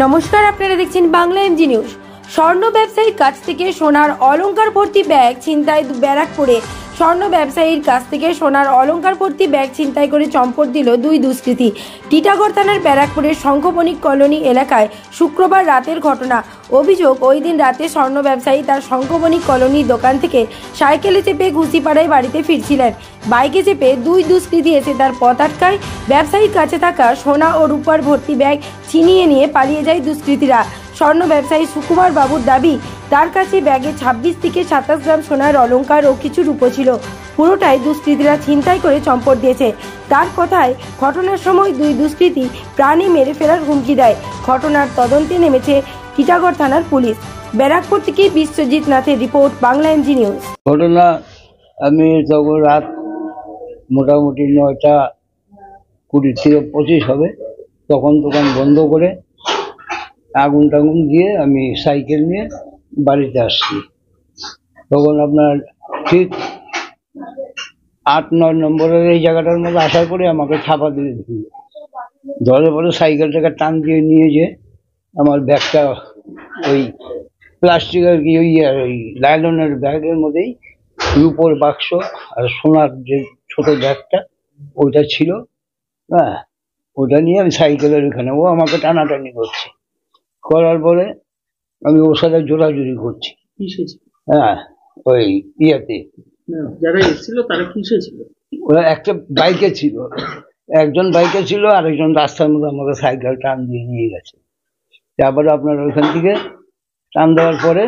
নমস্কার, আপনারা দেখছেন বাংলা এমজি নিউজ। স্বর্ণ ব্যবসায়ীর কাছ থেকে সোনার অলংকার ভর্তি ব্যাগ ছিনতাই। ব্যারাকপুরে স্বর্ণ ব্যবসায়ীর কাছ থেকে সোনার অলংকার ভর্তি ব্যাগ ছিনতাই করে চম্পট দিল দুই দুষ্কৃতী। টিটাগড় থানার ব্যারাকপুরের শঙ্খবণিক কলোনি এলাকায় শুক্রবার রাতের ঘটনা। অভিযোগ, ওই দিন রাতে স্বর্ণ ব্যবসায়ী তার শঙ্খবণিক কলোনির দোকান থেকে সাইকেলে চেপে ঘুষিপাড়ায় বাড়িতে ফিরছিলেন। বাইকে চেপে দুই দুষ্কৃতী এসে তার পথ আটকায়। ব্যবসায়ীর কাছে থাকা সোনা ও রূপার ভর্তি ব্যাগ ছিনিয়ে নিয়ে পালিয়ে যায় দুষ্কৃতীরা। স্বর্ণ ব্যবসায়ী সুকুমার বাবুর দাবি, তার কাছে ব্যাগে 26 থেকে 27 গ্রাম সোনার অলংকার ও কিছু রূপো ছিল। পুরোটাই দুষ্কৃতীরা ছিনতাই করে চম্পট দিয়েছে। তার কথায়, ঘটনার সময় দুই দুষ্কৃতী প্রাণে মেরে ফেলার হুমকি দেয়। ঘটনার তদন্তে নেমেছে টিটাগড় থানার পুলিশ। ব্যারাকপুর থেকে বিশ্বজিৎ নাথের রিপোর্ট, বাংলা এমজি নিউজ। ঘটনা, আমি তখন রাত মোটামুটি 9টা 20 থেকে 25 হবে। তখন দোকান বন্ধ করে আগুন টাগুন দিয়ে আমি সাইকেল নিয়ে বাড়িতে আসছি। তখন আপনার ঠিক 8-9 নম্বরের এই জায়গাটার মধ্যে আসার পরে আমাকে ছাপা দিয়ে দিল। ধরে পরে সাইকেলটাকে টান দিয়ে নিয়ে যে আমার ব্যাগটা ওই প্লাস্টিকের ওই লাইলনের ব্যাগের মধ্যেই রূপোর বাক্স আর সোনার যে ছোট ব্যাগটা ওইটা ছিল, হ্যাঁ, ওটা নিয়ে আমি সাইকেলের এখানে, ও আমাকে টানাটানি করছে। করার পরে আমি ওর সাথে জোরাজুরি করছি। হ্যাঁ, ওই ইয়েতে যারা এসেছিল তারা কিসে ছিল? ওরা একটা বাইকে ছিল, একজন বাইকে ছিল, আরেকজন রাস্তার মধ্যে আমাকে সাইকেল টান দিয়ে নিয়ে গেছে। তারপরে আপনার ওইখান থেকে টান দেওয়ার পরে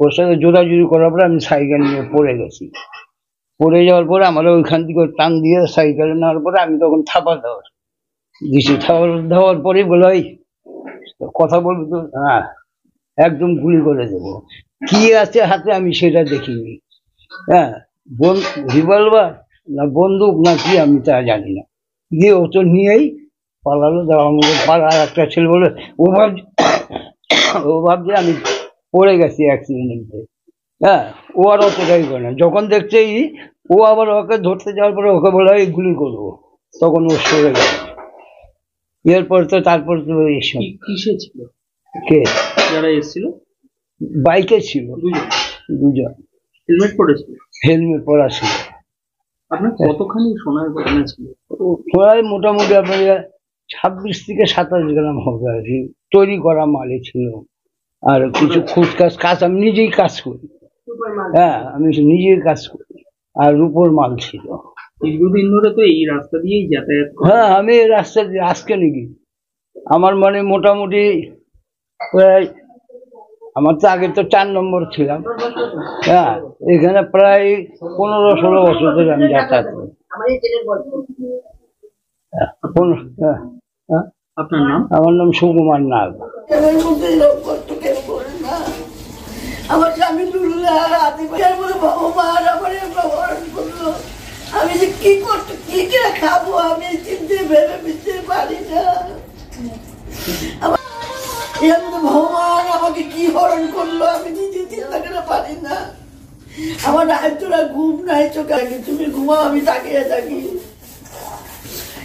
ওর সাথে জোরাজুরি করার পরে আমি সাইকেল নিয়ে পড়ে গেছি। পড়ে যাওয়ার পরে আমার ওইখান থেকে টান দিয়ে সাইকেলে নেওয়ার পরে আমি তখন থাপা দিছি। দেওয়ার পরেই বলে, ওই কথা বলবো তো, হ্যাঁ, একদম গুলি করে দেবো। কি আছে হাতে আমি সেটা দেখিনি। হ্যাঁ, রিভলভার না বন্দুক না কি আমি তা জানি না। দিয়ে ও তো নিয়েই পালালো। আমাদের পাড়ার একটা ছেলে বলে, ও ভাবছে আমি পড়ে গেছি অ্যাক্সিডেন্টে। হ্যাঁ, ও আর অতটাই করে না। যখন দেখছে ও আবার ওকে ধরতে যাওয়ার পরে ওকে বলে গুলি করবো, তখন ও সরে গেছে। এরপর তো তারপর তো এইসব। কিসে ছিল? কে যারা এসেছিল? বাইকে ছিল দুজন। হেলমেট পরেছিল? হেলমেট পরা ছিল। আপনার কতখানি সোনার গয়না ছিল? সোনায় মোটামুটি আপনার 26 থেকে 27 গ্রাম হবে আর কি। তৈরি করা মালই ছিল। আর কিছু খুচকাজ কাজ আমি নিজেই কাজ করি। হ্যাঁ, আমি নিজেই কাজ করি। আর রূপোর মাল ছিল। দীর্ঘদিন ধরে তো এই রাস্তা দিয়েই যাতায়াত করেন? হ্যাঁ, আমি এই রাস্তা দিয়ে আজকে নাকি আমার মানে মোটামুটি প্রায়, আমার তো আগে তো 4 নম্বর ছিলাম। হ্যাঁ, এখানে প্রায় 15-16 বছর ধরে আমি যাতায়াত করি। আপনার নাম? আমার নাম সুকুমার নাগ। আমার স্বামী ভগবান আমার করলো। আমি যে কি করতে কি করে খাবো আমি চিনতে ভেবে বুঝতে পারি না। ভগবান আমাকে কি হরণ করলো আমি নিজে চিন্তা করে পারি না। আমার রাত্রে ঘুম নাই, চোখে তুমি ঘুমাও, আমি তাকিয়ে থাকি।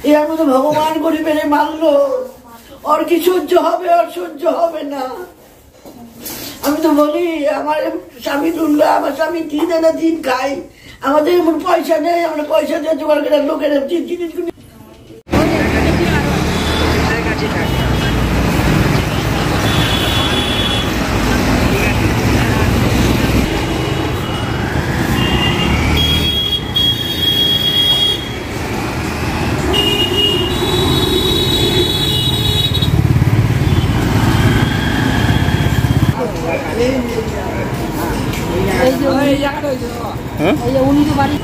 এর মধ্যে ভগবান গরিবের মারলো। ওর কি সহ্য হবে? ওর সহ্য হবে না। আমি তো বলি আমার স্বামী দুল্লা, আমার স্বামী দিন এনে দিন খাই, আমাদের এমন পয়সা নেই, আমরা পয়সা দিয়ে জোগাড় করে লোকের জিনিসগুলি। এই যে উনি তো বাড়ি